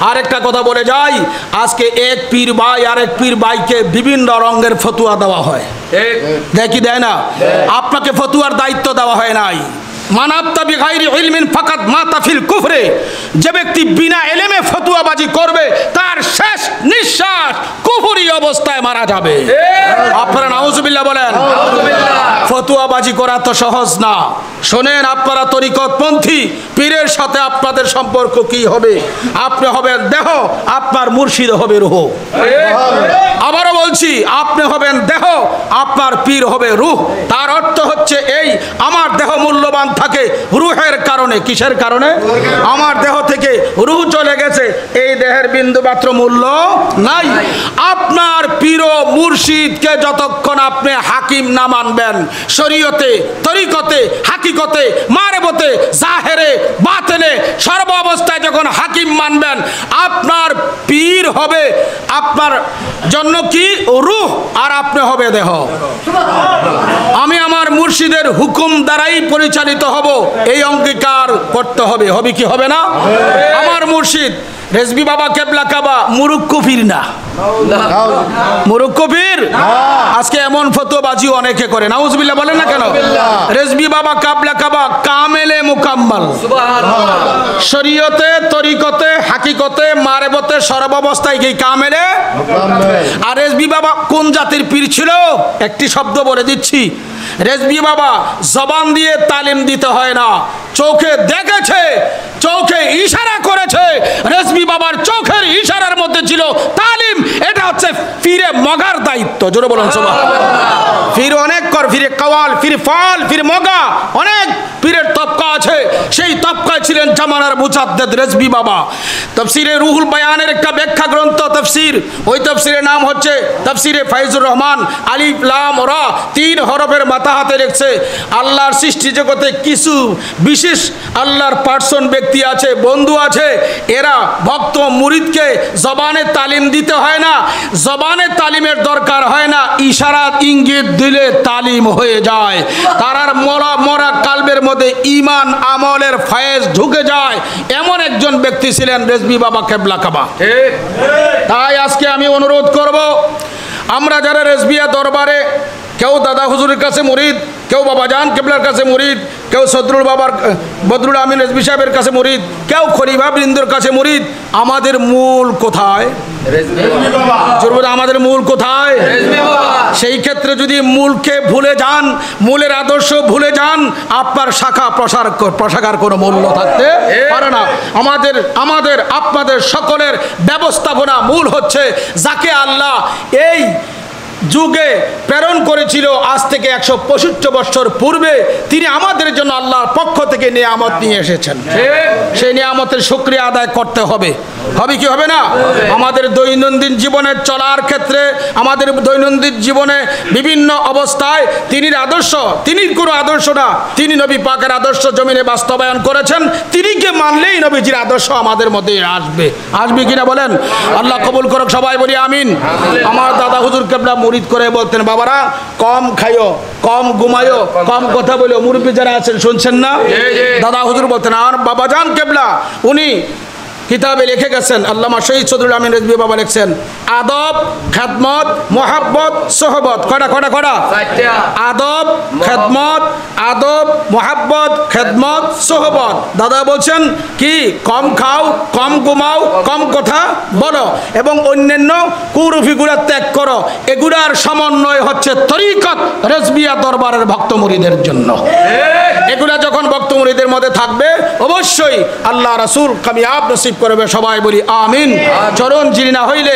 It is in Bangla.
আরেকটা কথা বলে যাই, আজকে এক পীর ভাই আরেক পীর ভাইকে বিভিন্ন রঙের ফতুয়া দেওয়া হয়, দেখি দেয় না? আপনাকে ফতুয়ার দায়িত্ব দেওয়া হয় নাই। মানাবতা বিগাইরি ইলমিন ফাকাত মাতা ফিল কুফরে, যে ব্যক্তি বিনা ইলমে ফতুয়াবাজি করবে তার শেষ নিঃশ্বাস কুফরি অবস্থায় মারা যাবে। আপনারা নাউজুবিল্লাহ বলেন। ফতুয়াবাজি করা তো সহজ না। শোনেন, আপনারা তরিকতপন্থী, পীরের সাথে আপনাদের সম্পর্ক কি হবে? আপনি হবেন দেহ, আপনার মুর্শিদ হবে রূহ। আবারও বলছি, আপনি হবেন দেহ, আপনার পীর হবে রূহ। তার অর্থ হচ্ছে এই, আমার দেহ মূল্যবান থাকে রূহের কারণে। কিসের কারণে? আমার দেহ থেকে রূহ চলে গেছে, এই দেহের বিন্দু মাত্র মূল্য নাই। আপনার পীর ও মুর্শিদকে যতক্ষণ আপনি হাকিম না মানবেন, শরীয়তে, তরিকতে, হাকিকতে, মারেবতে, জাহেরে, বাতেনে, সর্ব অবস্থায় যখন হাকিম মানবেন, আপনার পীর হবে আপনার জন্য কি রূহ, আর আপনি হবে দেহ। আমি আমার মুর্শিদের হুকুম দ্বারাই পরিচালিত হব, এই অঙ্গীকার করতে হবে। হবে কি হবে না? আমার মুর্শিদ রেজবি বাবা কেবলা কাবা মুরুক্কু পীর না, মুরুক্কু পীর। আজকে এমন ফতোয়াবাজি অনেকে করে, নাউজুবিল্লাহ বলেন না কেন? রেজবি বাবা কাবলা কাবা কামেলে মুকাম্মাল, শরীয়তে, তরিকতে, হাকিকতে, মারেবতে, সর্বাবস্থায় কি কামেলে। আর রেজবি বাবা কোন জাতির পীর ছিল? একটি শব্দ বলে দিচ্ছি, রেজবি বাবা জবান দিয়ে তালিম দিতে হয় না, চোখে দেখেছে, চোখে ইশারা করেছে। রেজবি বাবার চোখের ইশারার মধ্যে ছিল তালিম। এটা হচ্ছে ফিরে মগার দায়িত্ব। জোরে বলুন সুবহানাল্লাহ। ফির অনেক কর, ফিরে কাওয়াল, ফিরে ফাল, ফিরে মগা, অনেক পীরের তবকা আছে। সেই তবকায় ছিলেন জামানার মুজাদ্দিদ রেজবি বাবা। তাফসিরে রুহুল বায়ানের একটা ব্যাখ্যা গ্রন্থ তাফসির, ওই তাফসিরের নাম হচ্ছে তাফসিরে ফাইজুর রহমান। আলিফ লাম রা, 3 হরফের মাথা হাতে রেখেছে। আল্লাহর সৃষ্টি জগতে কিছু বিশেষ আল্লাহর পার্সন ব্যক্তি আছে, বন্ধু আছে, এরা ভক্ত মুরিদকে জবানে তালিম দিতে হয় না, জবানে তালিমের দরকার হয় না, ইশারা ইঙ্গিত দিলে তালিম হয়ে যায়। তারার মরা কালবের মধ্যে ঈমান আমলের ফয়েজ ঢুকে যায়। এমন একজন ব্যক্তি ছিলেন রেজবি বাবা কেবলা কাবা। তাই আজকে আমি অনুরোধ করব, আমরা যারা রেজবিয়া দরবারে, কেউ দাদা হুজুরের কাছে মুরিদ, কেউ বাবাজান কেবলার কাছে মুরিদ, কেউ সদরুল বাবার বদরুল আমিন রেজবি সাহেবের কাছে মুরিদ, কেউ খলিফা বৃন্দর কাছে মুরিদ, আমাদের মূল কোথায়? আমাদের মূল কোথায়? সেই ক্ষেত্রে যদি মূলকে ভুলে যান, মূলের আদর্শ ভুলে যান, আপনার শাখা প্রশাখার কোনো মূল্য থাকতে পারে না। আমাদের আপনাদের সকলের ব্যবস্থাপনা মূল হচ্ছে যাকে আল্লাহ এই যুগে প্রেরণ করেছিল আজ থেকে 165 বছর পূর্বে, তিনি আমাদের জন্য আল্লাহর পক্ষ থেকে নিয়ামত নিয়ে এসেছেন। সেই নিয়ামতের শুকরিয়া আদায় করতে হবে। হবে কি হবে না? আমাদের দৈনন্দিন জীবনের চলার ক্ষেত্রে, আমাদের দৈনন্দিন জীবনে বিভিন্ন অবস্থায় তিনির আদর্শ, তিনি কোনো আদর্শ না, তিনি নবী পাকের আদর্শ জমিনে বাস্তবায়ন করেছেন। তিনিকে মানলেই নবীজির আদর্শ আমাদের মধ্যে আসবে। আসবে কিনা বলেন? আল্লাহ কবুল করুক, সবাই বলি আমিন। আমার দাদা হুজুর কেবলা মুরিদ করে বলতেন, বাবারা কম খাইও, কম ঘুমাইও, কম কথা বলো। মুরব্বী যারা আছেন শুনছেন না? দাদা হুজুর বলতেন। আর বাবাজান কেবলা উনি কিতাবে লিখে গেছেন, আল্লামা শহীদ সদরুল আমিন রেজবি বাবা লিখছেন, আদব, খেদমত, মোহাব্বত, সোহবত। কটা? আদব, খেদমত, আদব, মোহাব্বত, খেদমত, সোহবত। দাদা বলছেন কি? কম খাও, কম ঘুমাও, কম কথা বলো এবং অন্যান্য কুরুফিগুলা ত্যাগ করো। এগুলার সমন্বয় হচ্ছে তরিকত রেজবিয়া দরবারের ভক্ত মুরিদের জন্য। এগুলা যখন ভক্ত মুরিদের মধ্যে থাকবে, অবশ্যই আল্লাহ রাসূল কামিয়াব নসিব করবে। সবাই বলি আমিন। চরণ জিরি না হইলে